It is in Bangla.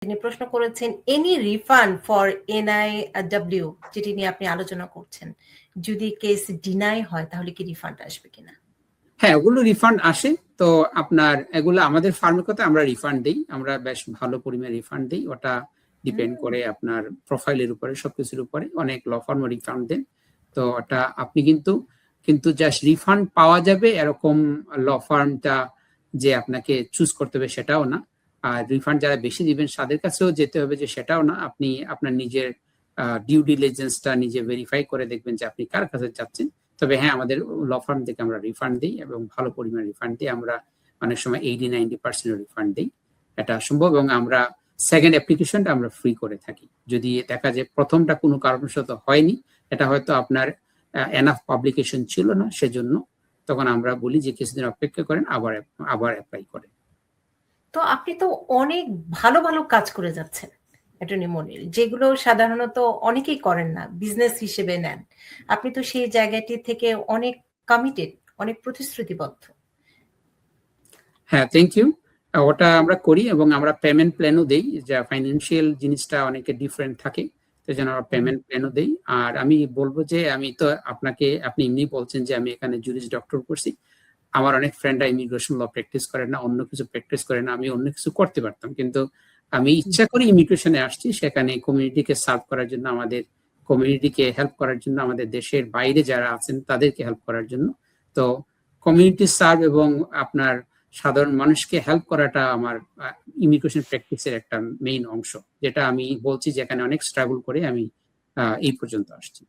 তিনি প্রশ্ন করেছেন এনি রিফান্ড ফর NIW যেটি নিয়ে আপনি আলোচনা করছেন, যদি কেস ডিনাই হয় তাহলে কি রিফান্ড আসবে কিনা? হ্যাঁ, ওগুলো রিফান্ড আসে। তো আপনার এগুলো আমাদের ফার্মের কথা আমরা রিফান্ড দিই, আমরা বেশ ভালো পরিমাণে রিফান্ড দিই। ওটা ডিপেন্ড করে আপনার প্রোফাইলের উপরে, সবকিছুর উপরে। অনেক ল ফার্মও রিফান্ড দেন। তো ওটা আপনি কিন্তু জাস্ট রিফান্ড পাওয়া যাবে এরকম ল ফার্মটা যে আপনাকে চুজ করতে হবে সেটাও না। আর রিফান্ড যারা বেশি দিবেন তাদের কাছেও যেতে হবে যে সেটাও না। আপনি আপনার নিজের ডিউ ডিলিজেন্সটা নিজে ভেরিফাই করে দেখবেন যে আপনি কার কাছে যাচ্ছেন। তবে হ্যাঁ, আমাদের ল ফার্ম থেকে আমরা রিফান্ড দিই এবং ভালো পরিমাণ রিফান্ড দিই। আমরা অনেক সময় 80-90% রিফান্ড দিই, এটা সম্ভব। এবং আমরা সেকেন্ড অ্যাপ্লিকেশনটা আমরা ফ্রি করে থাকি। যদি দেখা যায় প্রথমটা কোনো কারণবশত হয়নি, এটা হয়তো আপনার এনাফ পাবলিকেশন ছিল না, সেজন্য তখন আমরা বলি যে কিছুদিন অপেক্ষা করেন, আবার অ্যাপ্লাই করেন। তো আপনি তো অনেক ভালো ভালো কাজ করে যাচ্ছেন অ্যাটর্নি মনির, যেগুলো সাধারণত অনেকেই করেন না, বিজনেস হিসেবে নেন। আপনি তো সেই জায়গাটি থেকে অনেক কমিটেড, অনেক প্রতিশ্রুতিবদ্ধ। হ্যাঁ, থ্যাংক ইউ। ওটা আমরা করি এবং আমরা পেমেন্ট প্ল্যানও দেই, যা ফাইন্যান্সিয়াল জিনিসটা অনেকে ডিফারেন্ট থাকে, সেজন্য আমরা পেমেন্ট প্ল্যানও দেই। আর আমি বলবো যে আমি তো আপনি এমনি বলছেন যে আমি এখানে জুরিস ডক্টর করছি, আমার অনেক ফ্রেন্ডরা ইমিগ্রেশন ল প্র্যাকটিস করে না, অন্য কিছু প্র্যাকটিস করে না। আমি অন্য কিছু করতে পারতাম, কিন্তু আমি ইচ্ছা করে ইমিগ্রেশনে আসছি, সেখানে কমিউনিটিকে সার্ভ করার জন্য, আমাদের কমিউনিটিকে হেল্প করার জন্য, আমাদের দেশের বাইরে যারা আছেন তাদেরকে হেল্প করার জন্য। তো কমিউনিটি সার্ভ এবং আপনার সাধারণ মানুষকে হেল্প করাটা আমার ইমিগ্রেশন প্র্যাকটিসের একটা মেইন অংশ, যেটা আমি বলছি যেখানে অনেক স্ট্রাগল করে আমি এই পর্যন্ত আসছি।